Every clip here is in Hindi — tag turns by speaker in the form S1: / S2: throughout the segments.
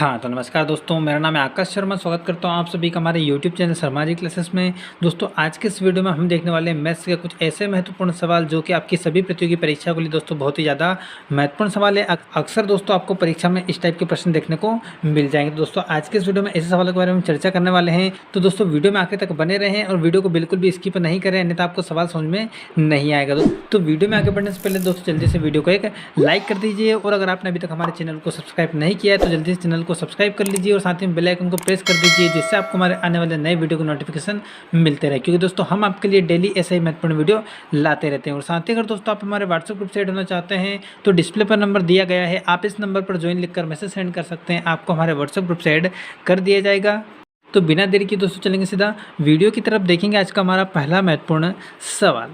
S1: हाँ, तो नमस्कार दोस्तों, मेरा नाम है आकाश शर्मा। स्वागत करता हूँ आप सभी का हमारे YouTube channel Sharma ji classes में। दोस्तों, आज के इस वीडियो में हम देखने वाले हैं मैथ्स के कुछ ऐसे महत्वपूर्ण सवाल जो कि आपकी सभी प्रतियोगी परीक्षा के लिए दोस्तों बहुत ही ज़्यादा महत्वपूर्ण सवाल है। अक्सर दोस्तों आपको परीक्षा में इस टाइप के प्रश्न देखने को मिल जाएंगे। तो दोस्तों, आज के इस वीडियो में ऐसे सवालों के बारे में चर्चा करने वाले हैं। तो दोस्तों, वीडियो में आखिर तक बने रहें और वीडियो को बिल्कुल भी स्किप नहीं करें, अन्यथा आपको सवाल समझ में नहीं आएगा। तो वीडियो में आगे बढ़ने से पहले दोस्तों जल्दी से वीडियो को एक लाइक कर दीजिए, और अगर आपने अभी तक हमारे चैनल को सब्सक्राइब नहीं किया है तो जल्दी से चैनल को सब्सक्राइब कर लीजिए और साथ ही बेल आइकन को प्रेस कर दीजिए, जिससे आपको हमारे आने वाले नए वीडियो को नोटिफिकेशन मिलते रहे। क्योंकि दोस्तों हम आपके लिए डेली ऐसे ही महत्वपूर्ण वीडियो लाते रहते हैं। और साथ ही अगर दोस्तों आप हमारे व्हाट्सएप ग्रुप से ऐड होना चाहते हैं तो डिस्प्ले पर नंबर दिया गया है, आप इस नंबर पर ज्वाइन लिखकर मैसेज सेंड कर सकते हैं, आपको हमारे व्हाट्सएप ग्रुप से ऐड कर दिया जाएगा। तो बिना देरी की दोस्तों चलेंगे सीधा वीडियो की तरफ। देखेंगे आज का हमारा पहला महत्वपूर्ण सवाल।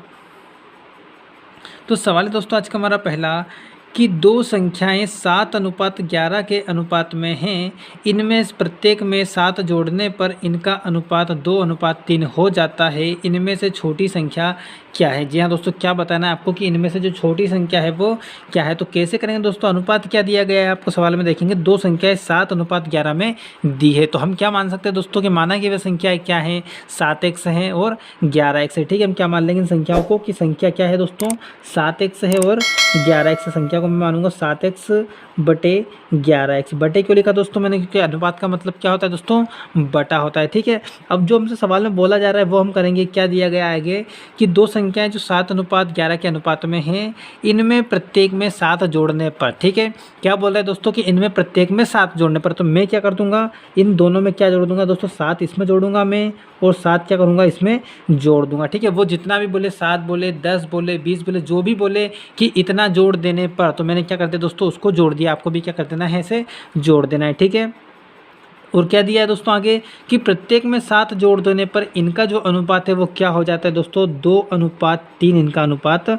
S1: तो सवाल है दोस्तों आज का हमारा पहला कि दो संख्याएं 7:11 के अनुपात में हैं, इनमें प्रत्येक में 7 जोड़ने पर इनका अनुपात 2:3 हो जाता है, इनमें से छोटी संख्या क्या है। जी हाँ दोस्तों, क्या बताना है आपको कि इनमें से जो छोटी संख्या है वो क्या है। तो कैसे करेंगे दोस्तों, अनुपात क्या दिया गया है आपको सवाल में देखेंगे, दो संख्याएं 7:11 में दी है। तो हम क्या मान सकते हैं दोस्तों कि माना कि वे संख्याएं क्या है, 7x है और 11x है। ठीक है, हम क्या मान लेंगे इन संख्याओं को कि संख्या क्या है दोस्तों, 7x है और 11x। संख्या को मैं मानूंगा 7x बटे 11x। बटे क्यों लिखा दोस्तों मैंने, क्योंकि अनुपात का मतलब क्या होता है दोस्तों, बटा होता है। ठीक है, अब जो हमसे सवाल में बोला जा रहा है वो हम करेंगे। क्या दिया गया है आगे कि दो संख्याएं जो 7:11 के अनुपात में हैं, इनमें प्रत्येक में 7 जोड़ने पर। ठीक है, क्या बोल रहा है दोस्तों कि इनमें प्रत्येक में 7 जोड़ने पर। तो मैं क्या कर दूंगा, इन दोनों में क्या जोड़ दूंगा दोस्तों, 7 इसमें जोड़ूंगा मैं और 7 क्या करूंगा, इसमें जोड़ दूंगा। ठीक है, वो जितना भी बोले, 7 बोले, 10 बोले, 20 बोले, जो भी बोले कि इतना जोड़ देने पर, तो मैंने क्या कर दिया दोस्तों, उसको जोड़ दिया। आपको भी क्या कर देना है, ऐसे जोड़ देना है। ठीक है, और क्या दिया है दोस्तों आगे कि प्रत्येक में 7 जोड़ देने पर इनका जो अनुपात है वो क्या हो जाता है दोस्तों, 2:3 इनका अनुपात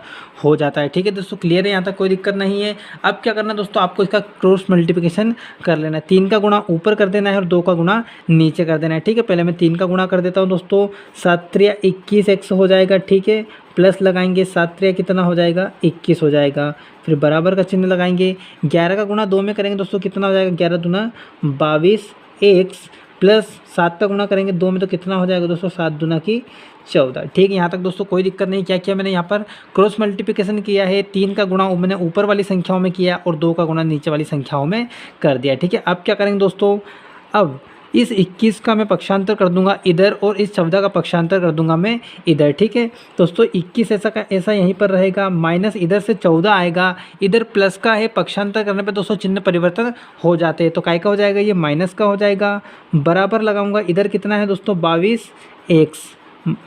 S1: हो जाता है। ठीक है दोस्तों, क्लियर है, यहाँ तक कोई दिक्कत नहीं है। अब क्या करना दोस्तों, आपको इसका क्रॉस मल्टीप्लिकेशन कर लेना है। 3 का गुणा ऊपर कर देना है और 2 का गुणा नीचे कर देना है। ठीक है, पहले मैं 3 का गुणा कर देता हूँ दोस्तों, 7×3 21x हो जाएगा। ठीक है, प्लस लगाएंगे, 7×3 कितना हो जाएगा, 21 हो जाएगा। फिर बराबर का चिन्ह लगाएंगे, 11 का गुणा 2 में करेंगे दोस्तों, कितना हो जाएगा, 11 दूना 22x प्लस 7 का गुणा करेंगे 2 में तो कितना हो जाएगा दोस्तों, 7 दूना की 14। ठीक है, यहाँ तक दोस्तों कोई दिक्कत नहीं। क्या किया मैंने यहाँ पर क्रॉस मल्टीप्लिकेशन किया है, 3 का गुणा मैंने ऊपर वाली संख्याओं में किया और 2 का गुणा नीचे वाली संख्याओं में कर दिया। ठीक है, अब क्या करेंगे दोस्तों, अब इस 21 का मैं पक्षांतर कर दूंगा इधर और इस 14 का पक्षांतर कर दूंगा मैं इधर। ठीक है दोस्तों, 21 ऐसा का ऐसा यहीं पर रहेगा, माइनस इधर से 14 आएगा, इधर प्लस का है, पक्षांतर करने पे दोस्तों चिन्ह परिवर्तन हो जाते हैं। तो काय का हो जाएगा, ये माइनस का हो जाएगा। बराबर लगाऊंगा, इधर कितना है दोस्तों, 22x।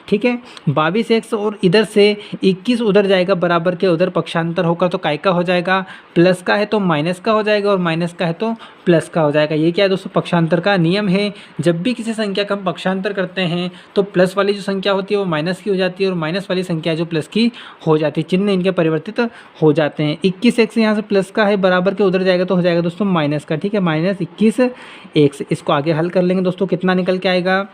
S1: ठीक है, 22x और इधर से 21 उधर जाएगा, बराबर के उधर पक्षांतर होकर तो काय का हो जाएगा, प्लस का है तो माइनस का हो जाएगा और माइनस का है तो प्लस का हो जाएगा। ये क्या है दोस्तों, पक्षांतर का नियम है। जब भी किसी संख्या का हम पक्षांतर करते हैं तो प्लस वाली जो संख्या होती है वो माइनस की हो जाती है और माइनस वाली संख्या जो प्लस की हो जाती है, चिन्ह इनके परिवर्तित हो जाते हैं। 21x यहाँ से प्लस का है, बराबर के उधर जाएगा तो हो जाएगा दोस्तों माइनस का। ठीक है, -21x। इसको आगे हल कर लेंगे दोस्तों, कितना निकल के आएगा,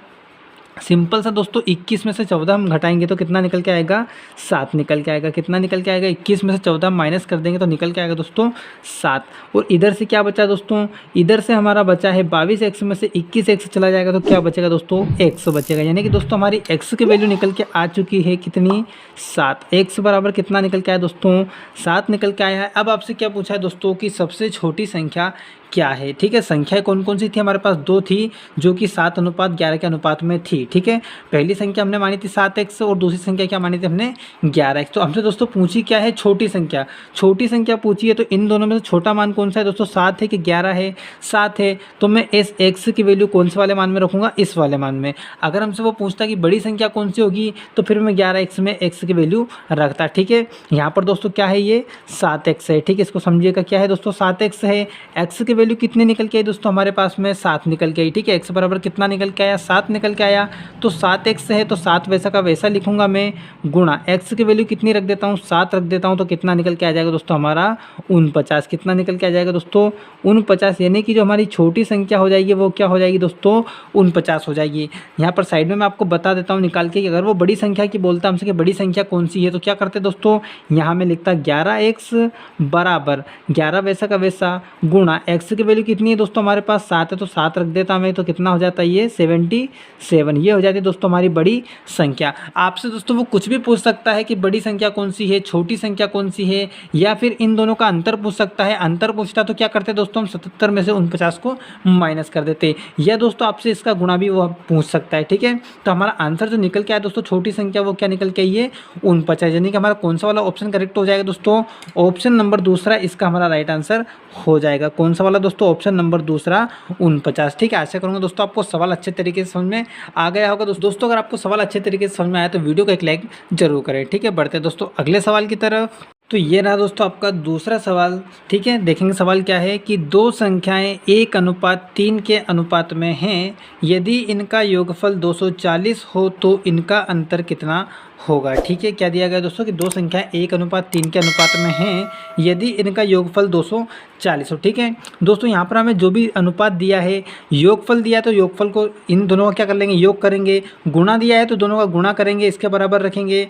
S1: सिंपल सा दोस्तों, 21 में से 14 हम घटाएंगे तो कितना निकल के आएगा, 7 निकल के आएगा। कितना निकल के आएगा, 21 में से 14 माइनस कर देंगे तो निकल के आएगा दोस्तों 7। और इधर से क्या बचा दोस्तों, इधर से हमारा बचा है 22x में से 21x चला जाएगा तो क्या बचेगा दोस्तों, x बचेगा। यानी कि दोस्तों हमारी x की वैल्यू निकल के आ चुकी है कितनी, 7। x बराबर कितना निकल के आया दोस्तों, 7 निकल के आया है। अब आपसे क्या पूछा है दोस्तों कि सबसे छोटी संख्या क्या है। ठीक है, संख्याएं कौन कौन सी थी, हमारे पास 2 थी जो कि 7:11 के अनुपात में थी। ठीक है, पहली संख्या हमने मानी थी 7x और दूसरी संख्या क्या मानी थी हमने, 11x। तो हमसे दोस्तों पूछी क्या है, छोटी संख्या। छोटी संख्या पूछी है तो इन दोनों में से छोटा मान कौन सा है दोस्तों, 7 है कि 11 है, 7 है। तो मैं इस x की वैल्यू कौन से वाले मान में रखूँगा, इस वाले मान में। अगर हमसे वो पूछता कि बड़ी संख्या कौन सी होगी तो फिर मैं 11x में x की वैल्यू रखता। ठीक है, यहाँ पर दोस्तों क्या है, ये 7x है। ठीक है, इसको समझिएगा, क्या है दोस्तों, 7x है। x की वैल्यू कितनी निकल के आई दोस्तों, हमारे पास में 7 निकल के आई। ठीक है, x बराबर कितना निकल के आया, 7 निकल के आया। तो 7x है तो 7 वैसा का वैसा लिखूंगा मैं, गुणा x की वैल्यू कितनी रख देता हूँ, 7 रख देता हूँ तो कितना निकल के आ जाएगा दोस्तों, हमारा 49। कितना निकल के आ जाएगा दोस्तों, 49। यानी कि जो हमारी छोटी संख्या हो जाएगी वो क्या हो जाएगी दोस्तों, 49 हो जाएगी। यहाँ पर साइड में मैं आपको बता देता हूँ निकाल के कि अगर वो बड़ी संख्या की बोलता हमसे कि बड़ी संख्या कौन सी है तो क्या करते दोस्तों, यहाँ में लिखता 11x बराबर 11 वैसा का वैसा गुणा x एक्स की वैल्यू कितनी है दोस्तों, हमारे पास 7 है तो 7 रख देता मैं, तो कितना हो जाता है ये 77। ये हो जाती है दोस्तों हमारी बड़ी संख्या। आपसे दोस्तों वो कुछ भी पूछ सकता है कि बड़ी संख्या कौन सी है, छोटी संख्या कौन सी है, या फिर इन दोनों का अंतर पूछ सकता है। अंतर पूछता तो क्या करते दोस्तों, हम 77 में से 49 को माइनस कर देते, या दोस्तों आपसे इसका गुणा भी वो पूछ सकता है। ठीक है, तो हमारा आंसर जो निकल के आया दोस्तों छोटी संख्या, वो क्या निकल के आई है 49, यानी कि हमारा कौन सा वाला ऑप्शन करेक्ट हो जाएगा दोस्तों, ऑप्शन नंबर दूसरा इसका हमारा राइट आंसर हो जाएगा। कौन सा वाला दोस्तों, ऑप्शन नंबर दूसरा 49। ठीक है, आशा करूँगा दोस्तों आपको सवाल अच्छे तरीके से समझ में आ गया होगा। दोस्तों अगर आपको सवाल अच्छे तरीके से समझ में आया तो वीडियो को एक लाइक जरूर करें। ठीक है, बढ़ते हैं दोस्तों अगले सवाल की तरफ। तो ये रहा दोस्तों आपका दूसरा सवाल। ठीक है, देखेंगे सवाल क्या है कि दो संख्याएं 1:3 के अनुपात में हैं, यदि इनका योगफल 240 हो तो इनका अंतर कितना होगा। ठीक है, क्या दिया गया दोस्तों कि दो संख्याएं 1:3 के अनुपात में हैं, यदि इनका योगफल 240 हो। ठीक है दोस्तों, यहाँ पर हमें जो भी अनुपात दिया है, योगफल दिया है तो योगफल को इन दोनों का क्या कर लेंगे, योग करेंगे। गुणा दिया है तो दोनों का गुणा करेंगे, इसके बराबर रखेंगे।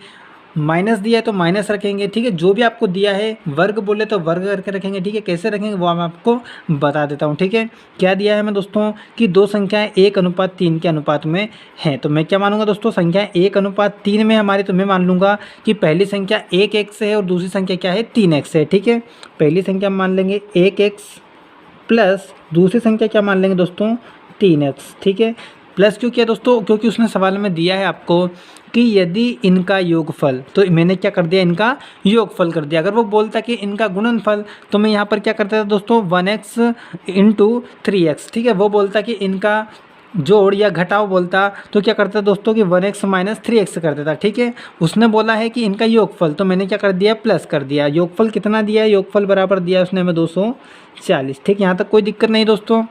S1: माइनस दिया है तो माइनस रखेंगे। ठीक है, जो भी आपको दिया है, वर्ग बोले तो वर्ग करके रखेंगे। ठीक है, कैसे रखेंगे वो मैं आपको बता देता हूँ। ठीक है, क्या दिया है हमें दोस्तों कि दो संख्याएं 1:3 के अनुपात में हैं, तो मैं क्या मानूंगा दोस्तों, संख्याएं 1:3 में हमारी, तो मैं मान लूँगा कि पहली संख्या 1x है और दूसरी संख्या क्या है 3x है। ठीक है, पहली संख्या मान लेंगे 1x प्लस दूसरी संख्या क्या मान लेंगे दोस्तों 3x। ठीक है, प्लस क्यों किया दोस्तों, क्योंकि उसने सवाल में दिया है आपको कि यदि इनका योगफल, तो मैंने क्या कर दिया, इनका योगफल कर दिया। अगर वो बोलता कि इनका गुणनफल, तो मैं यहाँ पर क्या करता था दोस्तों 1x × 3x। ठीक है, वो बोलता कि इनका जोड़ या घटाव बोलता तो क्या करता दोस्तों कि 1x - 3x कर देता। ठीक है, उसने बोला है कि इनका योगफल, तो मैंने क्या कर दिया, प्लस कर दिया। योगफल कितना दिया है, योगफल बराबर दिया उसने हमें 240। ठीक, यहाँ तक कोई दिक्कत नहीं दोस्तों।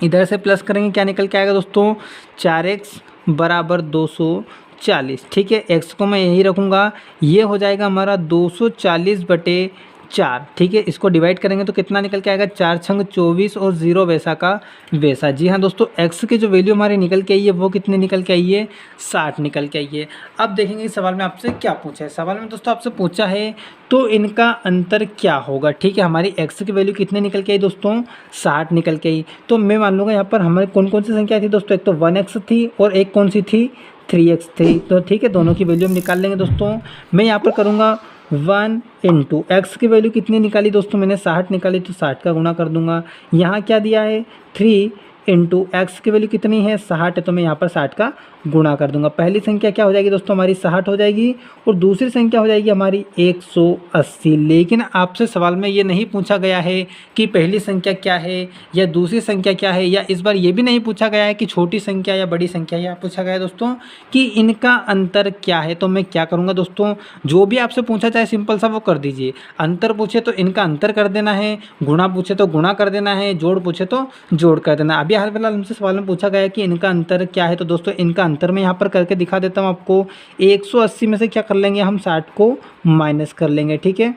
S1: इधर से प्लस करेंगे, क्या निकल के आएगा दोस्तों 4x = 240। ठीक है, x को मैं यही रखूँगा, ये हो जाएगा हमारा 240/4। ठीक है, इसको डिवाइड करेंगे तो कितना निकल के आएगा, 4 × 24 और 0 वैसा का वैसा। जी हाँ दोस्तों, x की जो वैल्यू हमारी निकल के आई है वो कितने निकल के आई है, 60 निकल के आई है। अब देखेंगे इस सवाल में आपसे क्या पूछा है। सवाल में दोस्तों आपसे पूछा है तो इनका अंतर क्या होगा। ठीक है, हमारी x की वैल्यू कितने निकल के आई दोस्तों, 60 निकल के आई। तो मैं मान लूँगा यहाँ पर हमारे कौन कौन सी संख्या थी दोस्तों, एक तो 1x थी और एक कौन सी थी 3x थी। तो ठीक है, दोनों की वैल्यू हम निकाल लेंगे दोस्तों। मैं यहाँ पर करूँगा 1 × x की वैल्यू कितनी निकाली दोस्तों, मैंने 60 निकाली, तो 60 का गुणा कर दूंगा। यहाँ क्या दिया है 3 × x की वैल्यू कितनी है 60 है, तो मैं यहाँ पर 60 का गुणा कर दूंगा। पहली संख्या क्या हो जाएगी दोस्तों हमारी 60 हो जाएगी, और दूसरी संख्या हो जाएगी हमारी 180। लेकिन आपसे सवाल में ये नहीं पूछा गया है कि पहली संख्या क्या है या दूसरी संख्या क्या है, या इस बार ये भी नहीं पूछा गया है कि छोटी संख्या या बड़ी संख्या। या पूछा गया है दोस्तों कि इनका अंतर क्या है। तो मैं क्या करूँगा दोस्तों, जो भी आपसे पूछा चाहे सिंपल सा वो कर दीजिए। अंतर पूछे तो इनका अंतर कर देना है, गुणा पूछे तो गुणा कर देना है, जोड़ पूछे तो जोड़ कर देना। अभी हाल फिलहाल हमसे सवाल में पूछा गया है कि इनका अंतर क्या है, तो दोस्तों इनका अंतर मैं यहाँ पर करके दिखा देता हूँ आपको। 180 में से क्या कर लेंगे हम, 60 को माइनस कर लेंगे। ठीक है,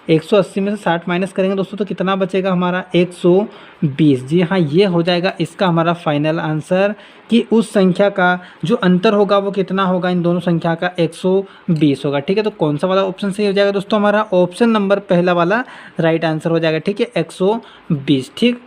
S1: 180 में से 60 माइनस करेंगे दोस्तों तो कितना बचेगा हमारा 120। जी हाँ, ये हो जाएगा इसका हमारा फाइनल आंसर कि उस संख्या का जो अंतर होगा वो कितना होगा, इन दोनों संख्या का 120 होगा। ठीक है, तो कौन सा वाला ऑप्शन सही हो जाएगा दोस्तों, हमारा ऑप्शन नंबर पहला वाला राइट आंसर हो जाएगा। ठीक है, 120। ठीक,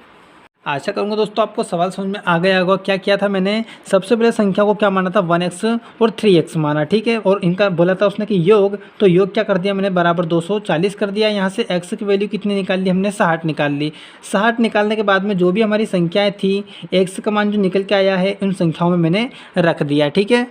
S1: आशा करूँगा दोस्तों आपको सवाल समझ में आ गया होगा। क्या किया था मैंने, सबसे पहले संख्या को क्या माना था 1x और 3x माना। ठीक है, और इनका बोला था उसने कि योग, तो योग क्या कर दिया मैंने बराबर 240 कर दिया। यहाँ से x की वैल्यू कितनी निकाल ली हमने, 60 निकाल ली। 60 निकालने के बाद में जो भी हमारी संख्याएँ थी, x का मान जो निकल के आया है उन संख्याओं में मैंने रख दिया। ठीक है,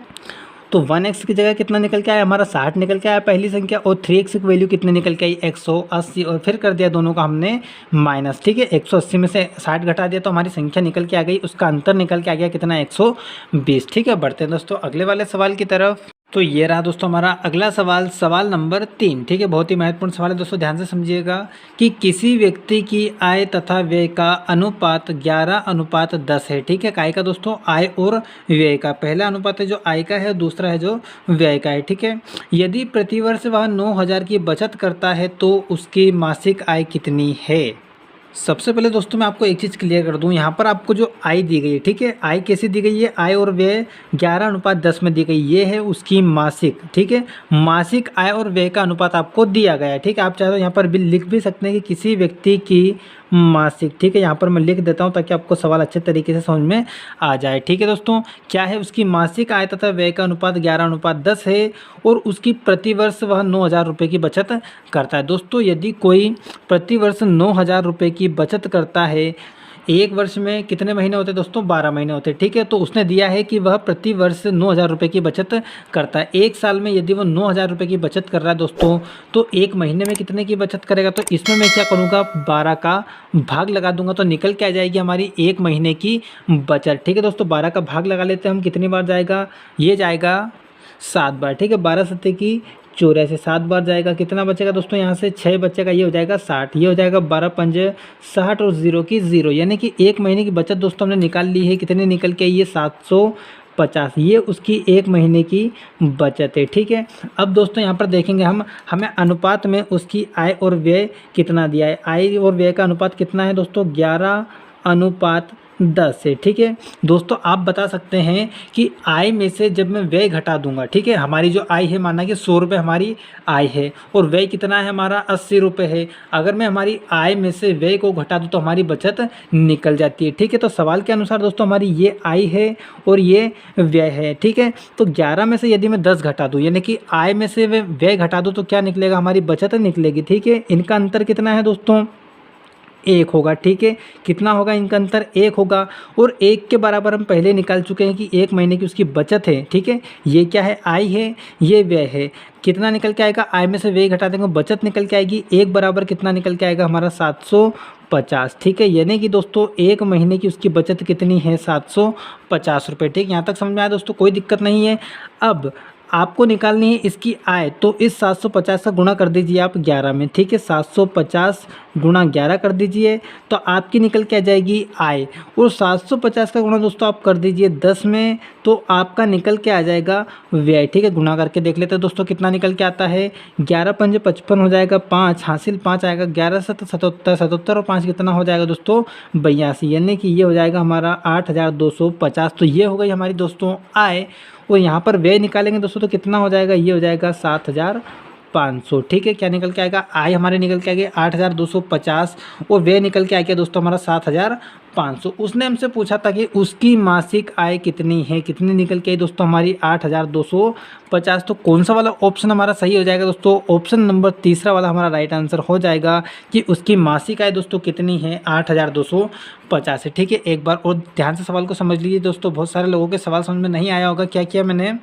S1: तो 1x की जगह कितना निकल के आया हमारा 60 निकल के आया पहली संख्या, और 3x की वैल्यू कितने निकल के आई 180, और फिर कर दिया दोनों का हमने माइनस। ठीक है, 180 में से 60 घटा दिया तो हमारी संख्या निकल के आ गई, उसका अंतर निकल के आ गया कितना 120। ठीक है, बढ़ते हैं दोस्तों अगले वाले सवाल की तरफ। तो ये रहा दोस्तों हमारा अगला सवाल, सवाल नंबर 3। ठीक है, बहुत ही महत्वपूर्ण सवाल है दोस्तों, ध्यान से समझिएगा कि किसी व्यक्ति की आय तथा व्यय का अनुपात 11:10 है। ठीक है, काय का दोस्तों, आय और व्यय का। पहला अनुपात है जो आय का है, दूसरा है जो व्यय का है। ठीक है, यदि प्रतिवर्ष वह 9,000 की बचत करता है तो उसकी मासिक आय कितनी है। सबसे पहले दोस्तों मैं आपको एक चीज़ क्लियर कर दूं, यहाँ पर आपको जो आय दी गई है, ठीक है, आय कैसी दी गई है, आय और व्यय 11:10 में दी गई, ये है उसकी मासिक। ठीक है, मासिक आय और व्यय का अनुपात आपको दिया गया है। ठीक है, आप चाहे तो यहाँ पर भी लिख भी सकते हैं कि किसी व्यक्ति की मासिक। ठीक है, यहाँ पर मैं लिख देता हूँ ताकि आपको सवाल अच्छे तरीके से समझ में आ जाए। ठीक है दोस्तों, क्या है उसकी मासिक आय तथा व्यय का अनुपात 11:10 है और उसकी प्रतिवर्ष वह 9,000 रुपये की बचत करता है। दोस्तों यदि कोई प्रतिवर्ष 9,000 रुपये की बचत करता है, एक वर्ष में कितने महीने होते हैं दोस्तों? 12 महीने होते हैं। ठीक है, तो उसने दिया है कि वह प्रति वर्ष 9,000 रुपये की बचत करता है। एक साल में यदि वो 9,000 रुपये की बचत कर रहा है दोस्तों, तो एक महीने में कितने की बचत करेगा? तो इसमें मैं क्या करूँगा, 12 का भाग लगा दूंगा, तो निकल के आ जाएगी हमारी एक महीने की बचत। ठीक है दोस्तों, 12 का भाग लगा लेते हैं हम, कितनी बार जाएगा? ये जाएगा 7 बार। ठीक है, 12 सत्ते की 84, 7 बार जाएगा, कितना बचेगा दोस्तों? यहाँ से 6 बचेगा, ये हो जाएगा 60, ये हो जाएगा 12 पंजे 60 और 0 की 0, यानी कि एक महीने की बचत दोस्तों हमने निकाल ली है। कितने निकल के? ये 750, ये उसकी एक महीने की बचत है। ठीक है, अब दोस्तों यहाँ पर देखेंगे हम, हमें अनुपात में उसकी आय और व्यय कितना दिया है। आय और व्यय का अनुपात कितना है दोस्तों? 11:10 है। ठीक है दोस्तों, आप बता सकते हैं कि आय में से जब मैं व्यय घटा दूंगा, ठीक है, हमारी जो आय है, माना कि 100 रुपये हमारी आय है और व्यय कितना है हमारा? 80 रुपये है। अगर मैं हमारी आय में से व्यय को घटा दूँ तो हमारी बचत निकल जाती है। ठीक है, तो सवाल के अनुसार दोस्तों हमारी ये आय है और ये व्यय है। ठीक है, तो 11 में से यदि मैं 10 घटा दूँ, यानी कि आय में से व्यय घटा दूँ, तो क्या निकलेगा? हमारी बचत निकलेगी। ठीक है, इनका अंतर कितना है दोस्तों? 1 होगा। ठीक है, कितना होगा इनका अंतर? 1 होगा। और 1 के बराबर हम पहले निकाल चुके हैं कि एक महीने की उसकी बचत है। ठीक है, ये क्या है? आय है, ये व्यय है। कितना निकल के आएगा? आय में से व्यय घटा देंगे, बचत निकल के आएगी। 1 बराबर कितना निकल के आएगा हमारा? 750। ठीक है, यानी कि दोस्तों एक महीने की उसकी बचत कितनी है? 750 रुपये। ठीक, यहाँ तक समझ में आया दोस्तों? कोई दिक्कत नहीं है। अब आपको निकालनी है इसकी आय, तो इस 750 का गुणा कर दीजिए आप 11 में। ठीक है, 750 गुणा 11 कर दीजिए तो आपकी निकल के आ जाएगी आय, और 750 का गुणा दोस्तों आप कर दीजिए 10 में, तो आपका निकल के आ जाएगा व्यय। ठीक है, गुणा करके देख लेते हैं दोस्तों कितना निकल के आता है। 11 पंजे 55 हो जाएगा, 5 हासिल 5 आएगा, 11 7 77, 77 और 5 कितना हो जाएगा दोस्तों? 82, यानी कि ये हो जाएगा हमारा 8,250। तो ये हो गई हमारी दोस्तों आय, और यहाँ पर व्यय निकालेंगे दोस्तों तो कितना हो जाएगा? ये हो जाएगा 7,500। ठीक है, क्या निकल के आएगा? आय हमारे निकल के आएगी 8,250 और व्यय निकल के आएगा दोस्तों हमारा 7,500। उसने हमसे पूछा था कि उसकी मासिक आय कितनी है, कितनी निकल के आई दोस्तों? हमारी 8,250। तो कौन सा वाला ऑप्शन हमारा सही हो जाएगा दोस्तों? ऑप्शन नंबर तीसरा वाला हमारा राइट आंसर हो जाएगा कि उसकी मासिक आय दोस्तों कितनी है? 8,250 है। ठीक है, एक बार और ध्यान से सवाल को समझ लीजिए दोस्तों, बहुत सारे लोगों के सवाल समझ में नहीं आया होगा। क्या किया मैंने?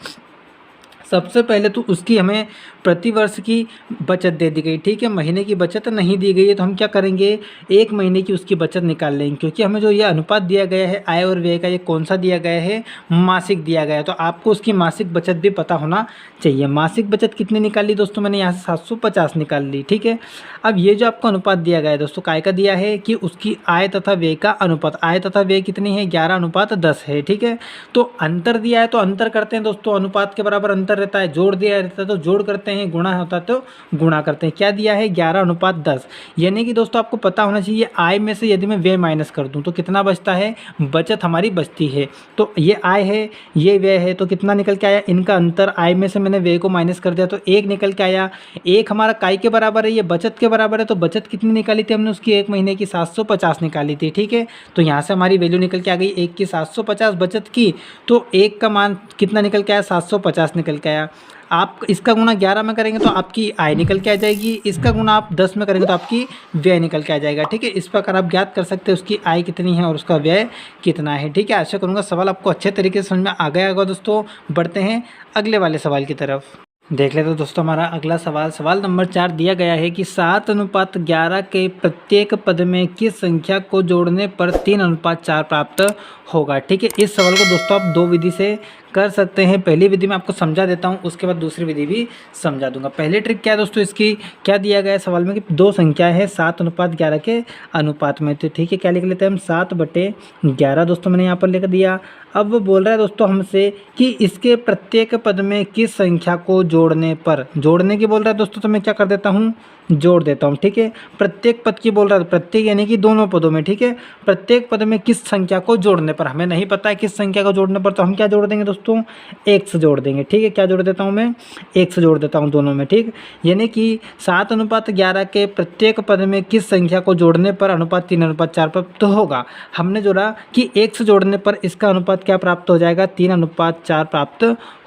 S1: सबसे पहले तो उसकी हमें प्रतिवर्ष की बचत दे दी गई। ठीक है, महीने की बचत नहीं दी गई है, तो हम क्या करेंगे? एक महीने की उसकी बचत निकाल लेंगे, क्योंकि हमें जो ये अनुपात दिया गया है आय और व्यय का, ये कौन सा दिया गया है? मासिक दिया गया है। तो आपको उसकी मासिक बचत भी पता होना चाहिए। मासिक बचत कितनी निकाली दोस्तों? मैंने यहाँ से 750 निकाल ली। ठीक है, अब ये जो आपको अनुपात दिया गया है दोस्तों, काय का दिया है कि उसकी आय तथा व्यय का अनुपात, आय तथा व्यय कितनी है? 11:10 है। ठीक है, तो अंतर दिया है तो अंतर करते हैं दोस्तों, अनुपात के बराबर अंतर रहता है। जोड़ दिया रहता है तो जोड़ करते हैं, गुणा होता है तो गुणा करते हैं। क्या दिया है? 11:10, यानी कि दोस्तों आपको पता होना चाहिए आय में से यदि मैं व्यय माइनस कर दूं तो कितना बचता है? बचत हमारी बचती है। तो ये आय है, ये व्यय है, तो कितना निकल के आया? इनका अंतर, आय में से मैंने व्यय को माइनस कर दिया तो 1 निकल के आया। 1 हमारा काय के बराबर है, ये बचत के बराबर है, तो बचत कितनी निकाली थी हमने? उसकी एक महीने की 750 निकाली थी। ठीक है, तो यहाँ से हमारी वैल्यू निकल के आ गई 1 की 750 बचत की, तो 1 का मान कितना निकल के आया? 750 निकल के आया। आप इसका गुणा 11 में करेंगे तो आपकी आय निकल के आ जाएगी, इसका गुणा आप 10 में करेंगे तो आपकी व्यय निकल के आ जाएगा। ठीक है, इस प्रकार आप ज्ञात कर सकते हैं उसकी आय कितनी है और उसका व्यय कितना है। ठीक है, आशा करूँगा सवाल आपको अच्छे तरीके से समझ में आ गया होगा दोस्तों। बढ़ते हैं अगले वाले सवाल की तरफ। देख लेते हैं दोस्तों हमारा अगला सवाल। सवाल नंबर 4 दिया गया है कि 7:11 के प्रत्येक पद में किस संख्या को जोड़ने पर 3:4 प्राप्त होगा। ठीक है, इस सवाल को दोस्तों आप 2 विधि से कर सकते हैं। पहली विधि में आपको समझा देता हूं, उसके बाद दूसरी विधि भी समझा दूंगा। पहली ट्रिक क्या है दोस्तों इसकी? क्या दिया गया है सवाल में कि 2 संख्या है 7:11 के अनुपात में। तो ठीक है, क्या लिख लेते हैं हम? 7/11 दोस्तों मैंने यहाँ पर लिख दिया। अब वो बोल रहा है दोस्तों हमसे कि इसके प्रत्येक पद में किस संख्या को जोड़ने पर, जोड़ने की बोल रहा है दोस्तों, तो मैं क्या कर देता हूँ? जोड़ देता हूँ। ठीक है, प्रत्येक पद की बोल रहा है, प्रत्येक यानी कि दोनों पदों में। ठीक है, प्रत्येक पद में किस संख्या को जोड़ने पर, हमें नहीं पता है किस संख्या को जोड़ने पर, तो हम क्या जोड़ देंगे दोस्तों? दोस्तों, एक्स जोड़ देंगे। ठीक है, क्या जोड़ देता हूँ मैं, एक्स जोड़ देता हूँ दोनों में। ठीक, यानी कि 7:11 के प्रत्येक पद में किस संख्या को जोड़ने पर अनुपात 3:4 प्राप्त होगा। हमने जोड़ा कि एक्स जोड़ने पर इसका अनुपात क्या प्राप्त हो जाएगा, 3:4 प्राप्त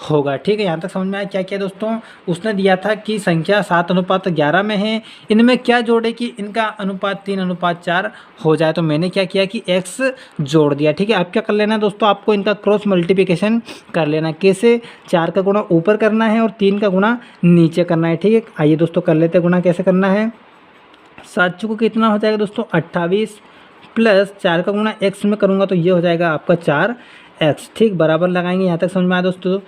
S1: होगा। ठीक है, यहाँ तक समझ में आया क्या क्या दोस्तों। उसने दिया था कि संख्या 7:11 में है, इनमें क्या जोड़े कि इनका अनुपात 3:4 हो जाए। तो मैंने क्या किया कि एक्स जोड़ दिया। ठीक है, अब क्या कर लेना दोस्तों, आपको इनका क्रॉस मल्टीप्लिकेशन कर लेना। कैसे, 4 का गुणा ऊपर करना है और 3 का गुणा नीचे करना है। ठीक है, आइए दोस्तों कर लेते हैं गुणा। कैसे करना है, 7 चौको कितना हो जाएगा दोस्तों 28, प्लस 4 का गुणा एक्स में करूँगा तो ये हो जाएगा आपका 4x। ठीक, बराबर लगाएंगे। यहाँ तक समझ में आया दोस्तों।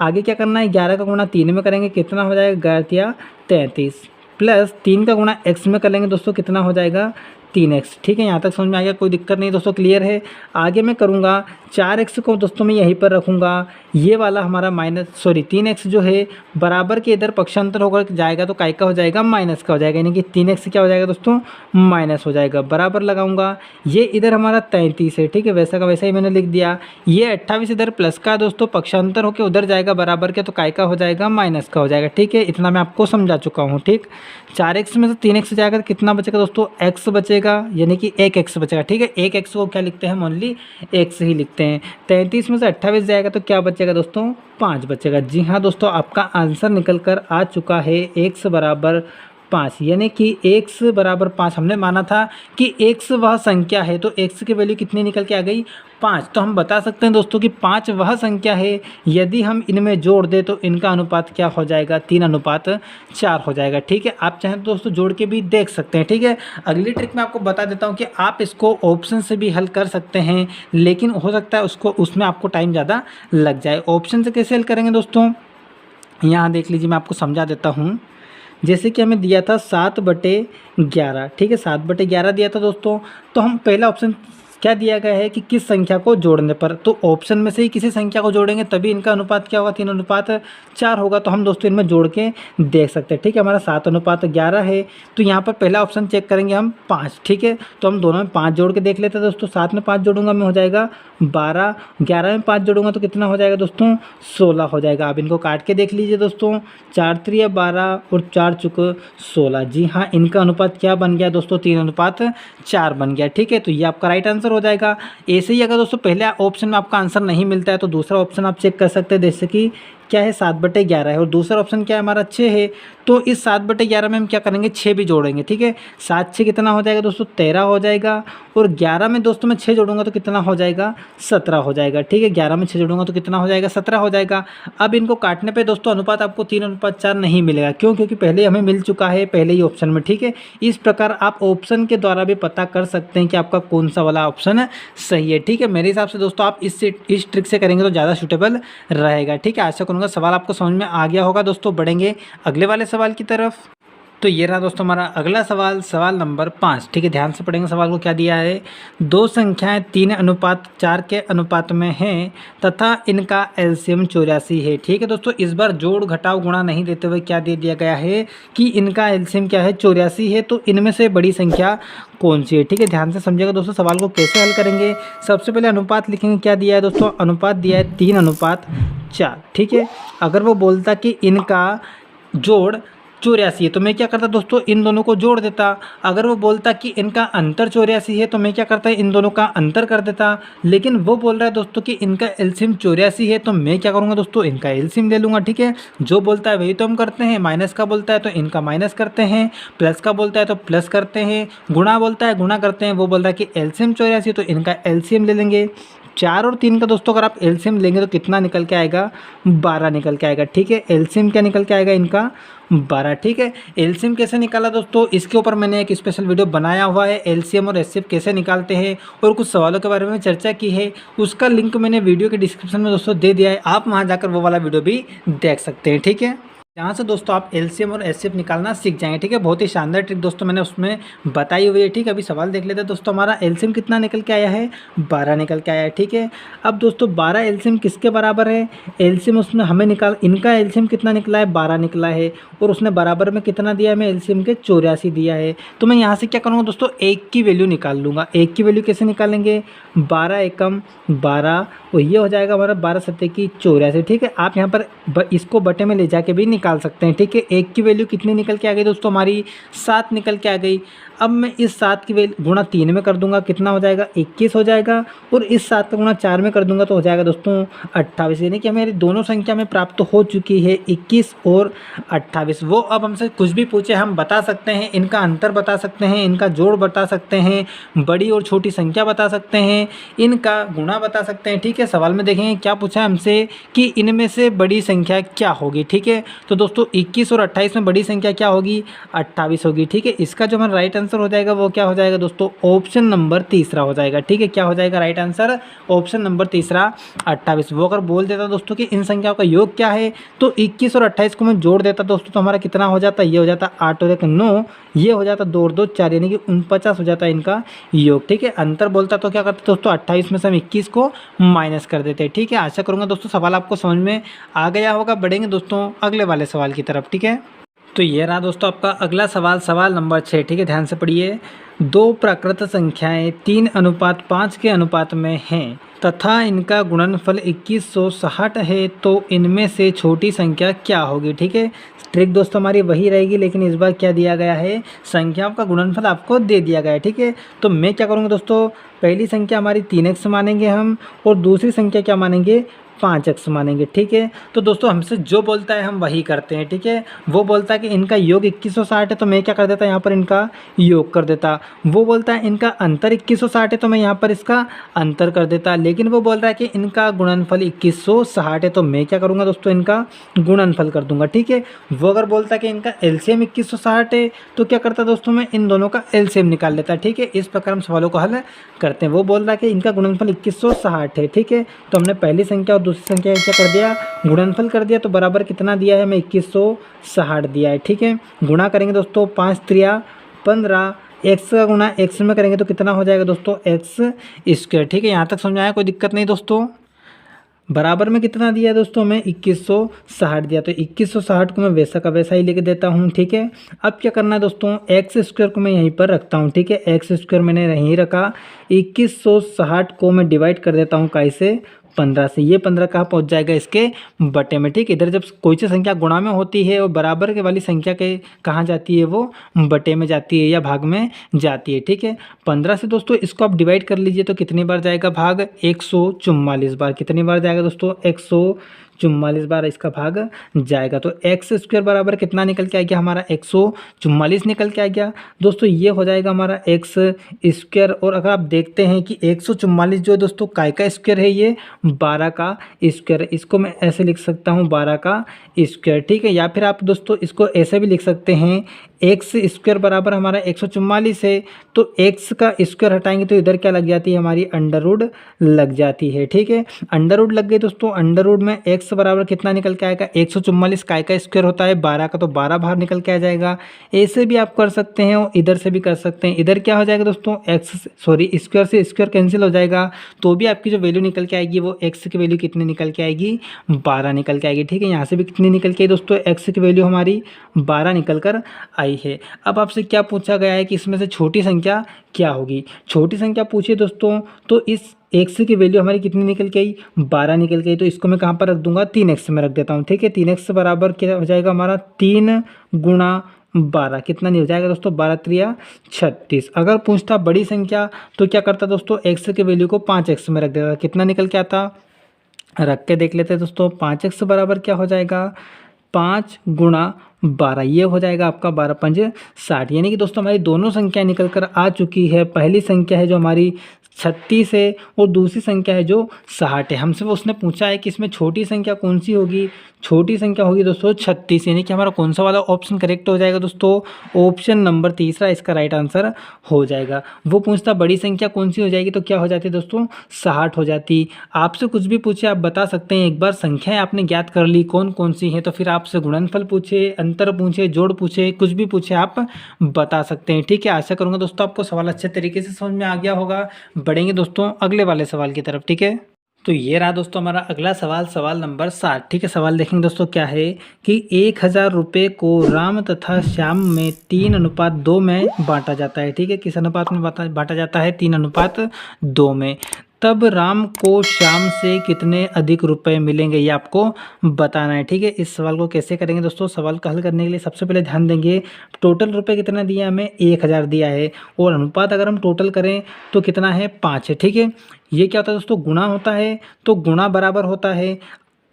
S1: आगे क्या करना है, 11 का गुणा 3 में करेंगे, कितना हो जाएगा 11 33, प्लस 3 का गुणा x में कर लेंगे दोस्तों, कितना हो जाएगा 3x। ठीक है, यहाँ तक समझ में आ गया, कोई दिक्कत नहीं दोस्तों, क्लियर है। आगे मैं करूँगा 4x को दोस्तों मैं यहीं पर रखूँगा, ये वाला हमारा 3x जो है बराबर के इधर पक्षांतर होकर जाएगा तो काय का हो जाएगा, माइनस का हो जाएगा, यानी कि 3x क्या हो जाएगा दोस्तों, माइनस हो जाएगा। बराबर लगाऊंगा, ये इधर हमारा 33 है। ठीक है, वैसा का वैसा ही मैंने लिख दिया। ये 28 इधर प्लस का दोस्तों पक्षांतर होकर उधर जाएगा बराबर के, तो काय का हो जाएगा, माइनस का हो जाएगा। ठीक है, इतना मैं आपको समझा चुका हूँ। ठीक, 4x में से 3x जाएगा तो कितना बचेगा दोस्तों, x बचेगा, यानी कि 1x बचेगा। ठीक है, 1x को क्या लिखते हैं, ओनली x ही लिखते हैं। 33 में से 28 जाएगा तो क्या बचेगा दोस्तों, 5 बचेगा। जी हाँ दोस्तों, आपका आंसर निकल कर आ चुका है x बराबर 5, यानी कि x बराबर 5। हमने माना था कि x वह संख्या है, तो x की वैल्यू कितनी निकल के आ गई, 5। तो हम बता सकते हैं दोस्तों कि 5 वह संख्या है, यदि हम इनमें जोड़ दें तो इनका अनुपात क्या हो जाएगा, 3:4 हो जाएगा। ठीक है, आप चाहें तो दोस्तों जोड़ के भी देख सकते हैं। ठीक है, अगली ट्रिक मैं आपको बता देता हूं कि आप इसको ऑप्शन से भी हल कर सकते हैं, लेकिन हो सकता है उसमें आपको टाइम ज़्यादा लग जाए। ऑप्शन से कैसे हल करेंगे दोस्तों, यहाँ देख लीजिए, मैं आपको समझा देता हूँ। जैसे कि हमें दिया था 7/11। ठीक है, 7/11 दिया था दोस्तों, तो हम पहला ऑप्शन क्या दिया गया है कि किस संख्या को जोड़ने पर, तो ऑप्शन में से ही किसी संख्या को जोड़ेंगे तभी इनका अनुपात क्या होगा, 3:4 होगा। तो हम दोस्तों इनमें जोड़ के देख सकते हैं। ठीक है, हमारा 7:11 है, तो यहाँ पर पहला ऑप्शन चेक करेंगे हम 5। ठीक है, तो हम दोनों में 5 जोड़ के देख लेते हैं दोस्तों। 7 में 5 जोड़ूंगा मैं हो जाएगा 12, 11 में 5 जोड़ूंगा तो कितना हो जाएगा दोस्तों, 16 हो जाएगा। आप इनको काट के देख लीजिए दोस्तों, 4 3 12 और 4 चुक 16। जी हाँ, इनका अनुपात क्या बन गया दोस्तों, 3:4 बन गया। ठीक है, तो ये आपका राइट आंसर हो जाएगा। ऐसे ही अगर दोस्तों पहले ऑप्शन में आपका आंसर नहीं मिलता है तो दूसरा ऑप्शन आप चेक कर सकते हैं। जैसे कि क्या है, 7/11 है और दूसरा ऑप्शन क्या है हमारा 6 है, तो इस 7/11 में हम क्या करेंगे, 6 भी जोड़ेंगे। ठीक है, 7 6 कितना हो जाएगा दोस्तों, 13 हो जाएगा, और 11 में दोस्तों मैं 6 जोड़ूंगा तो कितना हो जाएगा, 17 हो जाएगा। ठीक है, 11 में 6 जोड़ूंगा तो कितना हो जाएगा, 17 हो जाएगा। अब इनको काटने पे दोस्तों अनुपात आपको 3:4 नहीं मिलेगा, क्यों, क्योंकि पहले हमें मिल चुका है पहले ही ऑप्शन में। ठीक है, इस प्रकार आप ऑप्शन के द्वारा भी पता कर सकते हैं कि आपका कौन सा वाला ऑप्शन सही है। ठीक है, मेरे हिसाब से दोस्तों आप इस ट्रिक से करेंगे तो ज़्यादा सूटेबल रहेगा। ठीक है, आशा करूँगा सवाल आपको समझ में आ गया होगा। दोस्तों बढ़ेंगे अगले वाले सवाल की तरफ। तो ये रहा दोस्तों हमारा अगला सवाल, सवाल नंबर 5। ठीक है, ध्यान से पढ़ेंगे सवाल को। क्या दिया है, दो संख्याएं 3:4 के अनुपात में हैं तथा इनका एलसीएम 84 है। ठीक है दोस्तों, इस बार जोड़ घटाव गुणा नहीं देते हुए क्या दे दिया गया है कि इनका एलसीएम क्या है, 84 है। तो इनमें से बड़ी संख्या कौन सी है। ठीक है, ध्यान से समझिएगा दोस्तों, सवाल को कैसे हल करेंगे। सबसे पहले अनुपात लिखेंगे। क्या दिया है दोस्तों, अनुपात दिया है 3:4। ठीक है, अगर वो बोलता कि इनका जोड़ 84 है तो मैं क्या करता दोस्तों, इन दोनों को जोड़ देता। अगर वो बोलता कि इनका अंतर 84 है तो मैं क्या करता, इन दोनों का अंतर कर देता। लेकिन वो बोल रहा है दोस्तों कि इनका एलसीएम 84 है, तो मैं क्या करूँगा दोस्तों, इनका एलसीएम ले लूँगा। ठीक है, जो बोलता है वही तो हम करते हैं। माइनस का बोलता है तो इनका माइनस करते हैं, प्लस का बोलता है तो प्लस करते हैं, गुणा बोलता है गुणा करते हैं। वो बोल रहा है कि एलसीएम 84 तो इनका एलसीएम ले लेंगे। 4 और 3 का दोस्तों अगर आप एलसीएम लेंगे तो कितना निकल के आएगा, 12 निकल के आएगा। ठीक है, एलसीएम क्या निकल के आएगा इनका, 12। ठीक है, एलसीएम कैसे निकाला दोस्तों, इसके ऊपर मैंने एक स्पेशल वीडियो बनाया हुआ है। एलसीएम और एचसीएफ कैसे निकालते हैं और कुछ सवालों के बारे में चर्चा की है, उसका लिंक मैंने वीडियो के डिस्क्रिप्शन में दोस्तों दे दिया है। आप वहाँ जाकर वो वाला वीडियो भी देख सकते हैं। ठीक है। यहाँ से दोस्तों आप एलसीएम और एचसीएफ निकालना सीख जाएंगे। ठीक है, बहुत ही शानदार ट्रिक दोस्तों मैंने उसमें बताई हुई है। ठीक है, अभी सवाल देख लेते हैं दोस्तों। हमारा एलसीएम कितना निकल के आया है? 12 निकल के आया है। ठीक है, अब दोस्तों 12 एलसीएम किसके बराबर है? एलसीएम उसमें हमें इनका एलसीएम कितना निकला है? 12 निकला है। और उसने बराबर में कितना दिया है? हमें एलसीएम के 84 दिया है। तो मैं यहाँ से क्या करूँगा दोस्तों? एक की वैल्यू निकाल लूँगा। एक की वैल्यू कैसे निकालेंगे? 12 एकम 12, और ये हो जाएगा हमारा 12 सत्ते की 84। ठीक है, आप यहाँ पर इसको बटे में ले जाके भी निकाल सकते हैं। ठीक है, एक की वैल्यू कितनी निकल के आ गई दोस्तों? हमारी 7 निकल के आ गई। अब मैं इस 7 की वैल्यू गुणा 3 में कर दूंगा, कितना हो जाएगा? 21 हो जाएगा। और इस 7 का गुणा 4 में कर दूंगा तो हो जाएगा दोस्तों 28। यानी कि हमारी दोनों संख्या में प्राप्त हो चुकी है 21 और 28। वो अब हमसे कुछ भी पूछे हम बता सकते हैं, इनका अंतर बता सकते हैं, इनका जोड़ बता सकते हैं, बड़ी और छोटी संख्या बता सकते हैं, इनका गुणा बता सकते हैं। ठीक है, सवाल में देखेंगे क्या पूछा है हमसे कि इनमें से बड़ी संख्या क्या होगी। ठीक है, तो दोस्तों 21 और 28 में बड़ी संख्या क्या होगी? 28 होगी। ठीक है, इसका जो हमारा राइट आंसर हो जाएगा वो क्या हो जाएगा दोस्तों? ऑप्शन नंबर तीसरा हो जाएगा। ठीक है, क्या हो जाएगा राइट आंसर? ऑप्शन नंबर तीसरा 28। वो अगर बोल देता दोस्तों कि इन संख्याओं का योग क्या है, तो 21 और 28 को मैं जोड़ देता दोस्तों, तो हमारा कितना हो जाता? ये हो जाता 8 और 1 9, ये हो जाता 2 और 2 4, यानी कि 49 हो जाता है इनका योग। ठीक है, अंतर बोलता तो क्या करते दोस्तों? 28 में से हम 21 को माइनस कर देते हैं। ठीक है, आशा करूँगा दोस्तों सवाल आपको समझ में आ गया होगा। बढ़ेंगे दोस्तों अगले वाले सवाल की तरफ। ठीक है, तो ये रहा दोस्तों आपका अगला सवाल, सवाल नंबर 6। ठीक है, ध्यान से पढ़िए। दो प्राकृत संख्याएं 3:5 के अनुपात में हैं तथा इनका गुणनफल 2160 है, तो इनमें से छोटी संख्या क्या होगी? ठीक है, ट्रिक दोस्तों हमारी वही रहेगी, लेकिन इस बार क्या दिया गया है? संख्याओं का गुणनफल आपको दे दिया गया है। ठीक है, तो मैं क्या करूँगा दोस्तों? पहली संख्या हमारी 3x मानेंगे हम, और दूसरी संख्या क्या मानेंगे? 5x मानेंगे। ठीक है, तो दोस्तों हमसे जो बोलता है हम वही करते हैं। ठीक है, वो बोलता है कि इनका योग 2160 है, तो मैं क्या कर देता? यहाँ पर इनका योग कर देता। वो बोलता है इनका अंतर 2160 है, तो मैं यहाँ पर इसका अंतर कर देता। लेकिन वो बोल रहा है कि इनका गुणनफल 2160 है, तो मैं क्या करूँगा दोस्तों? इनका गुणनफल कर दूंगा। ठीक है, वो अगर बोलता है कि इनका एलसीएम 2160 है, तो क्या करता दोस्तों? मैं इन दोनों का एलसीएम निकाल लेता। ठीक है, इस प्रकार हम सवालों को हल करते हैं। वो बोल रहा है कि इनका गुणनफल 2160 है। ठीक है, तो हमने पहली संख्या और दूसरी संख्या क्या कर दिया? गुणनफल कर दिया। तो बराबर कितना दिया है? हमें 2160 दिया है। ठीक है, गुणा करेंगे दोस्तों 5 3 15, एक्स का गुणा एक्स में करेंगे तो कितना हो जाएगा दोस्तों? X square. ठीक है, यहाँ तक समझ आया? कोई दिक्कत नहीं दोस्तों। बराबर में कितना दिया है दोस्तों? हमें 2160 दिया, तो 2160 को मैं वैसा का वैसा ही लेके देता हूँ। ठीक है, अब क्या करना है दोस्तों? एक्स स्क्वायर को मैं यहीं पर रखता हूँ। ठीक है, एक्स स्क्वायर मैंने यहीं रखा। 2160 को मैं डिवाइड कर देता हूँ कैसे? 15 से। ये 15 कहाँ पहुँच जाएगा? इसके बटे में। ठीक है, इधर जब कोई सी संख्या गुणा में होती है और बराबर के वाली संख्या के कहाँ जाती है? वो बटे में जाती है या भाग में जाती है। ठीक है, 15 से दोस्तों इसको आप डिवाइड कर लीजिए तो कितनी बार जाएगा भाग? 144 बार। कितनी बार जाएगा दोस्तों? 144 बार इसका भाग जाएगा। तो एक्स स्क्वायर बराबर कितना निकल के आ गया? हमारा 144 निकल के आ गया दोस्तों। ये हो जाएगा हमारा एक्स स्क्वायर। और अगर आप देखते हैं कि 144 जो है दोस्तों काय का स्क्वायर है? ये 12 का स्क्वायर। इसको मैं ऐसे लिख सकता हूँ 12 का स्क्वायर। ठीक है, या फिर आप दोस्तों इसको ऐसे भी लिख सकते हैं, एक्स स्क्वायर बराबर हमारा 144 है, तो एक्स का स्क्वायर हटाएंगे तो इधर क्या लग जाती है? हमारी अंडर रूट लग जाती है। ठीक है, अंडर रूट लग गई दोस्तों। अंडर रूट में एक्स बराबर कितना निकल के आएगा? 144 काय का स्क्वायर होता है 12 का, तो 12 बाहर निकल के आ जाएगा। ऐसे भी आप कर सकते हैं और इधर से भी कर सकते हैं। इधर क्या हो जाएगा दोस्तों? स्क्वायर से स्क्वायर कैंसिल हो जाएगा, तो भी आपकी जो वैल्यू निकल के आएगी वो एक्स की वैल्यू कितनी निकल के आएगी? 12 निकल के आएगी। ठीक है, यहाँ से भी कितनी निकल के आई दोस्तों? एक्स की वैल्यू हमारी 12 निकल कर आई है। अब आपसे क्या पूछा गया है कि इसमें से छोटी संख्या क्या होगी? छोटी संख्या पूछिए दोस्तों, तो इस एक्स की वैल्यू हमारी कितनी निकल के आई? 12 निकल के आई। तो इसको मैं कहाँ पर रख दूंगा? 3x में रख देता हूँ। ठीक है, 3x बराबर क्या हो जाएगा हमारा? 3 गुणा 12। कितना नहीं हो जाएगा दोस्तों? 12 3 36। अगर पूछता बड़ी संख्या तो क्या करता दोस्तों? एक्स की वैल्यू को 5x में रख देता। कितना निकल के आता? रख के देख लेते हैं दोस्तों। 5x बराबर क्या हो जाएगा? 5 गुणा 12, ये हो जाएगा आपका 12 5 60। यानी कि दोस्तों हमारी दोनों संख्या निकल कर आ चुकी है। पहली संख्या है जो हमारी 36 है और दूसरी संख्या है जो 60 है। हमसे वो उसने पूछा है कि इसमें छोटी संख्या कौन सी होगी। छोटी संख्या होगी दोस्तों 36, यानी कि हमारा कौन सा वाला ऑप्शन करेक्ट हो जाएगा दोस्तों, ऑप्शन नंबर तीसरा इसका राइट आंसर हो जाएगा। वो पूछता बड़ी संख्या कौन सी हो जाएगी, तो क्या हो जाती है दोस्तों 60 हो जाती। आपसे कुछ भी पूछे आप बता सकते हैं। एक बार संख्याएं आपने ज्ञात कर ली कौन कौन सी हैं, तो फिर आपसे गुणनफल पूछे, अंतर पूछे, जोड़ पूछे, कुछ भी पूछे आप बता सकते हैं। ठीक है, आशा करूंगा दोस्तों आपको सवाल अच्छे तरीके से समझ में आ गया होगा। बढ़ेंगे दोस्तों अगले वाले सवाल की तरफ। ठीक है, तो ये रहा दोस्तों हमारा अगला सवाल, सवाल नंबर 60। ठीक है, सवाल देखेंगे दोस्तों क्या है कि 1000 रुपये को राम तथा श्याम में 3:2 में बांटा जाता है। ठीक है, किस अनुपात में बांटा जाता है, 3:2 में। तब राम को श्याम से कितने अधिक रुपए मिलेंगे, ये आपको बताना है। ठीक है, इस सवाल को कैसे करेंगे दोस्तों, सवाल को हल करने के लिए सबसे पहले ध्यान देंगे टोटल रुपए कितना दिया, हमें 1000 दिया है, और अनुपात अगर हम टोटल करें तो कितना है 5 है। ठीक है, ये क्या होता है दोस्तों, गुणा होता है तो गुणा बराबर होता है,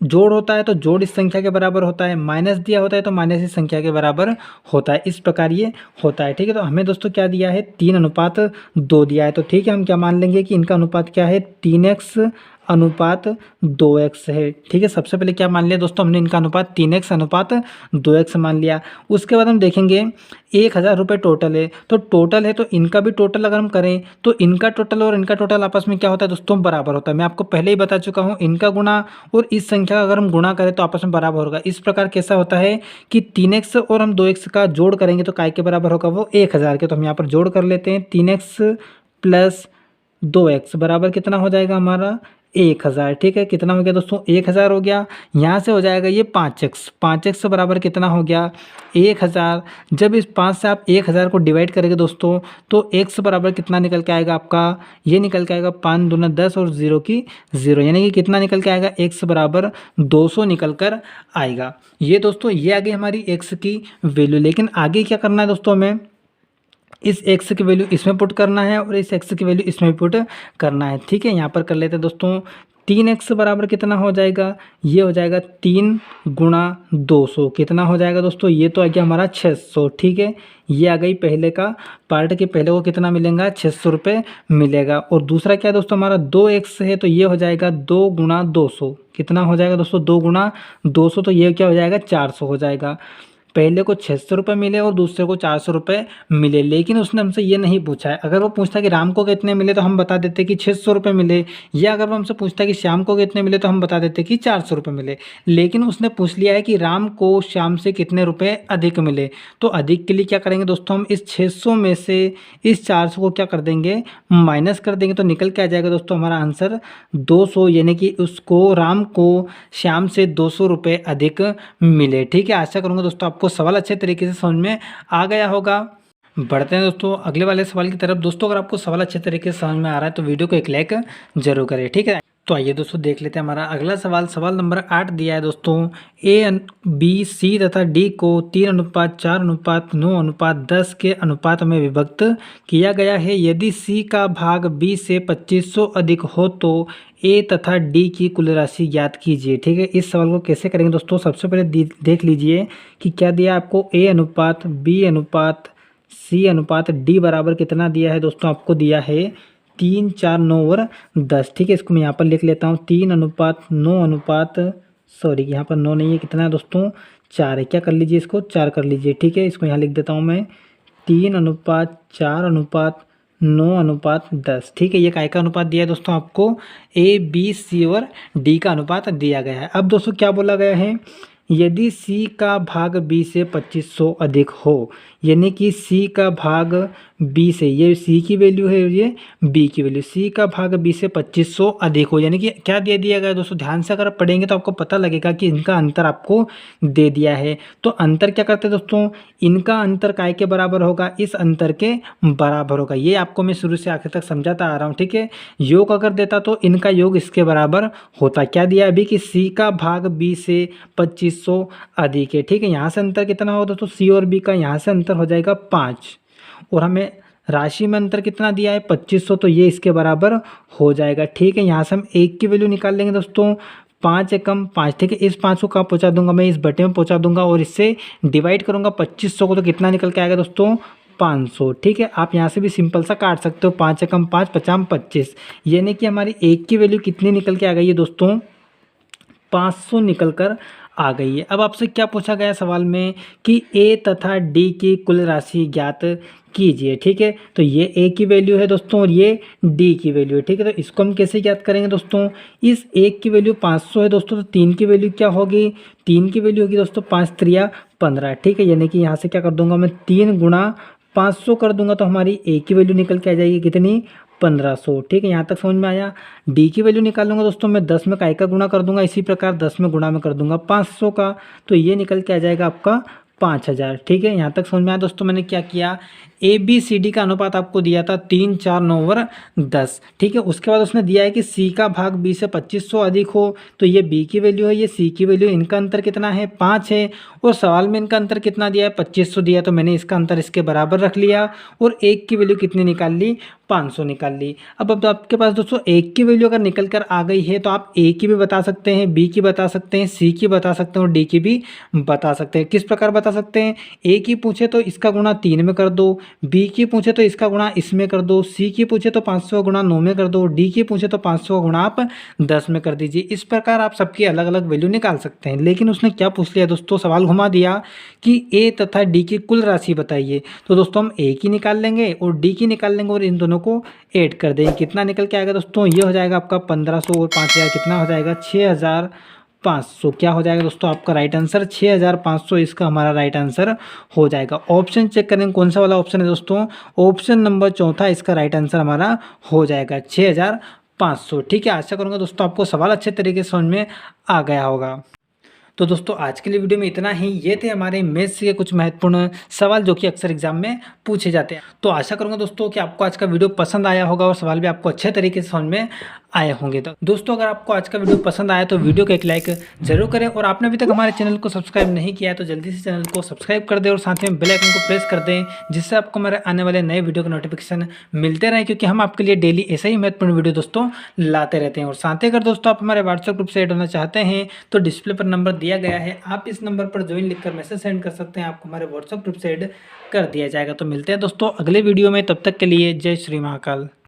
S1: जोड़ होता है तो जोड़ इस संख्या के बराबर होता है, माइनस दिया होता है तो माइनस इस संख्या के बराबर होता है। इस प्रकार ये होता है। ठीक है, तो हमें दोस्तों क्या दिया है, 3:2 दिया है। तो ठीक है, हम क्या मान लेंगे कि इनका अनुपात क्या है, 3x/2x है। ठीक है, सबसे पहले क्या मान लिया दोस्तों, हमने इनका अनुपात 3x/2x मान लिया। उसके बाद हम देखेंगे 1000 रुपये टोटल है, तो टोटल है तो इनका भी टोटल अगर हम करें तो इनका टोटल और इनका टोटल आपस में क्या होता है दोस्तों, बराबर होता है। मैं आपको पहले ही बता चुका हूँ, इनका गुणा और इस संख्या का अगर हम गुणा करें तो आपस में बराबर होगा। इस प्रकार कैसा होता है कि 3x और हम 2x का जोड़ करेंगे तो काय के बराबर होगा, वो 1000 के। तो हम यहाँ पर जोड़ कर लेते हैं, 3x + 2x बराबर कितना हो जाएगा हमारा 1000। ठीक है, कितना हो गया दोस्तों, 1000 हो गया। यहाँ से हो जाएगा ये 5x बराबर कितना हो गया 1000। जब इस 5 से आप 1000 को डिवाइड करेंगे दोस्तों तो x बराबर कितना निकल के आएगा आपका, ये निकल के आएगा 5 दूना 10 और 0 की 0, यानी कि कितना निकल के आएगा, x बराबर 200 निकल कर आएगा। ये दोस्तों ये आ गई हमारी x की वैल्यू। लेकिन आगे क्या करना है दोस्तों, हमें इस x की वैल्यू इसमें पुट करना है और इस x की वैल्यू इसमें पुट करना है। ठीक है, यहाँ पर कर लेते हैं दोस्तों, 3x बराबर कितना हो जाएगा, ये हो जाएगा 3 × 200, कितना हो जाएगा दोस्तों, ये तो आ गया हमारा 600। ठीक है, ये आ गई पहले का पार्ट के पहले को कितना मिलेगा, 600 रुपये मिलेगा। और दूसरा क्या है दोस्तों, हमारा 2x है तो ये हो जाएगा 2 × 200, कितना हो जाएगा दोस्तों 2 × 200, तो ये क्या हो जाएगा 400 हो जाएगा। पहले को 600 रुपये मिले और दूसरे को 400 रुपये मिले, लेकिन उसने हमसे ये नहीं पूछा है। अगर वो पूछता कि राम को कितने मिले तो हम बता देते कि 600 रुपये मिले, या अगर वो हमसे पूछता कि श्याम को कितने मिले तो हम बता देते कि 400 रुपये मिले। लेकिन उसने पूछ लिया है कि राम को श्याम से कितने रुपये अधिक मिले। तो अधिक के लिए क्या करेंगे दोस्तों, हम इस 600 में से इस 400 को क्या कर देंगे, माइनस कर देंगे, तो निकल के आ जाएगा दोस्तों हमारा आंसर 200, यानी कि उसको राम को श्याम से 200 रुपये अधिक मिले। ठीक है, आशा करूँगा दोस्तों आपको सवाल अच्छे तरीके से समझ में आ गया होगा। बढ़ते हैं दोस्तों अगले वाले सवाल की तरफ। दोस्तों अगर आपको सवाल अच्छे तरीके से समझ में आ रहा है तो वीडियो को एक लाइक जरूर करें। ठीक है, तो आइए दोस्तों देख लेते हैं हमारा अगला सवाल। सवाल नंबर 8 दिया है दोस्तों, A, B, C तथा D को 3:4:9:10 के अनुपात में विभक्त किया गया है। यदि C का भाग B से 2500 अधिक हो तो A तथा D की कुल राशि ज्ञात कीजिए। ठीक है, इस सवाल को कैसे करेंगे दोस्तों, सबसे पहले देख लीजिए कि क्या दिया आपको, A:B:C:D बराबर कितना दिया है दोस्तों, आपको दिया है 3, 4, 9 और 10। ठीक है, इसको मैं यहाँ पर लिख लेता हूँ, 3:9 सॉरी यहाँ पर 9 नहीं है, कितना है दोस्तों 4 है। क्या कर लीजिए, इसको 4 कर लीजिए। ठीक है, इसको यहाँ लिख देता हूँ मैं 3:4:9:10। ठीक है, ये काय का अनुपात दिया है दोस्तों आपको, A, B, C और D का अनुपात दिया गया है। अब दोस्तों क्या बोला गया है, यदि C का भाग B से 2500 अधिक हो, यानी कि C का भाग B से, ये C की वैल्यू है, ये B की वैल्यू, C का भाग B से 2500 अधिक हो, यानी कि क्या दे दिया गया दोस्तों, ध्यान से अगर आप पढ़ेंगे तो आपको पता लगेगा कि इनका अंतर आपको दे दिया है। तो अंतर क्या करते हैं दोस्तों, इनका अंतर काय के बराबर होगा, इस अंतर के बराबर होगा। ये आपको मैं शुरू से आखिर तक समझाता आ रहा हूँ। ठीक है, योग अगर देता तो इनका योग इसके बराबर होता। क्या दिया अभी कि C का भाग B से 2500 अधिक है। ठीक है, यहाँ से अंतर कितना होगा दोस्तों, C और B का यहाँ से अंतर हो जाएगा 5, और हमें राशि में अंतर कितना दिया है 2500, तो ये इसके बराबर हो जाएगा। ठीक है, यहाँ से हम 1 की वैल्यू निकाल लेंगे दोस्तों, 5 एकम 5। ठीक है, इस 5 को कहाँ पहुँचा दूंगा मैं, इस बटे में पहुँचा दूंगा और इससे डिवाइड करूंगा 2500 को, तो कितना निकल के आएगा दोस्तों 500। ठीक है, आप यहाँ से भी सिंपल सा काट सकते हो, 5 एकम 5 पचाम 25, यानी कि हमारी एक की वैल्यू कितनी निकल के आ गई है दोस्तों, 500 निकल कर आ गई है। अब आपसे क्या पूछा गया सवाल में कि ए तथा डी की कुल राशि ज्ञात कीजिए। ठीक है, तो ये ए की वैल्यू है दोस्तों और ये डी की वैल्यू है। ठीक है, तो इसको हम कैसे ज्ञात करेंगे दोस्तों, इस एक की वैल्यू 500 है दोस्तों, तो 3 की वैल्यू क्या होगी, 3 की वैल्यू होगी दोस्तों 5 त्रिया 15। ठीक है, यानी कि यहाँ से क्या कर दूंगा मैं, 3 गुणा 500 कर दूंगा, तो हमारी ए की वैल्यू निकल के आ जाएगी कितनी, 1500। ठीक है, यहाँ तक समझ में आया। डी की वैल्यू निकालूंगा दोस्तों मैं 10 में का गुणा कर दूंगा, इसी प्रकार 10 में गुणा में कर दूंगा 500 का, तो ये निकल के आ जाएगा आपका 5000। ठीक है, यहाँ तक समझ में आया दोस्तों। मैंने क्या किया, ए बी सी डी का अनुपात आपको दिया था 3 4 9/10। ठीक है, उसके बाद उसने दिया है कि सी का भाग बी से 2500 अधिक हो, तो ये बी की वैल्यू है, ये सी की वैल्यू, इनका अंतर कितना है, 5 है, और सवाल में इनका अंतर कितना दिया है, 2500 दिया, तो मैंने इसका अंतर इसके बराबर रख लिया और एक की वैल्यू कितनी निकाल ली, 500 निकाल ली। अब आपके पास दोस्तों एक की वैल्यू अगर निकल कर आ गई है तो आप ए की भी बता सकते हैं, बी की बता सकते हैं, सी की बता सकते हैं और डी की भी बता सकते हैं। किस प्रकार बता सकते हैं, ए की पूछे तो इसका गुणा 3 में कर दो, बी की पूछे तो इसका गुणा इसमें कर दो, सी की पूछे तो 500 गुणा 9 में कर दो, डी की पूछे तो 500 गुणा आप 10 में कर दीजिए। इस प्रकार आप सबकी अलग अलग वैल्यू निकाल सकते हैं। लेकिन उसने क्या पूछ लिया दोस्तों, सवाल घुमा दिया कि ए तथा डी की कुल राशि बताइए, तो दोस्तों हम ए की निकाल लेंगे और डी की निकाल लेंगे और इन दोनों को ऐड कर देंगे। कितना निकल के आएगा दोस्तों, ये हो जाएगा आपका 1500 और 5000 कितना हो जाएगा, 6500। क्या हो जाएगा दोस्तों आपका राइट आंसर 6500, इसका हमारा राइट आंसर हो जाएगा। ऑप्शन चेक करेंगे कौन सा वाला ऑप्शन है दोस्तों, ऑप्शन नंबर चौथा इसका राइट आंसर हमारा हो जाएगा 6500। ठीक है, आशा करूँगा दोस्तों आपको सवाल अच्छे तरीके से समझ में आ गया होगा। तो दोस्तों आज के लिए वीडियो में इतना ही। ये थे हमारे मैथ्स के कुछ महत्वपूर्ण सवाल जो कि अक्सर एग्जाम में पूछे जाते हैं। तो आशा करूंगा दोस्तों कि आपको आज का वीडियो पसंद आया होगा और सवाल भी आपको अच्छे तरीके से समझ में आए होंगे। तो दोस्तों अगर आपको आज का वीडियो पसंद आया तो वीडियो को एक लाइक जरूर करें और आपने अभी तक हमारे चैनल को सब्सक्राइब नहीं किया है तो जल्दी से चैनल को सब्सक्राइब कर दें और साथ में बेल आइकन को प्रेस कर दें, जिससे आपको हमारे आने वाले नए वीडियो के नोटिफिकेशन मिलते रहें, क्योंकि हम आपके लिए डेली ऐसे ही महत्वपूर्ण वीडियो दोस्तों लाते रहते हैं। और साथ ही अगर दोस्तों आप हमारे व्हाट्सएप ग्रुप से ऐड होना चाहते हैं तो डिस्प्ले पर नंबर दिया गया है, आप इस नंबर पर ज्वाइन लिखकर मैसेज सेंड कर सकते हैं, आपको हमारे व्हाट्सएप ग्रुप से ऐड कर दिया जाएगा। तो मिलते हैं दोस्तों अगले वीडियो में, तब तक के लिए जय श्री महाकाल।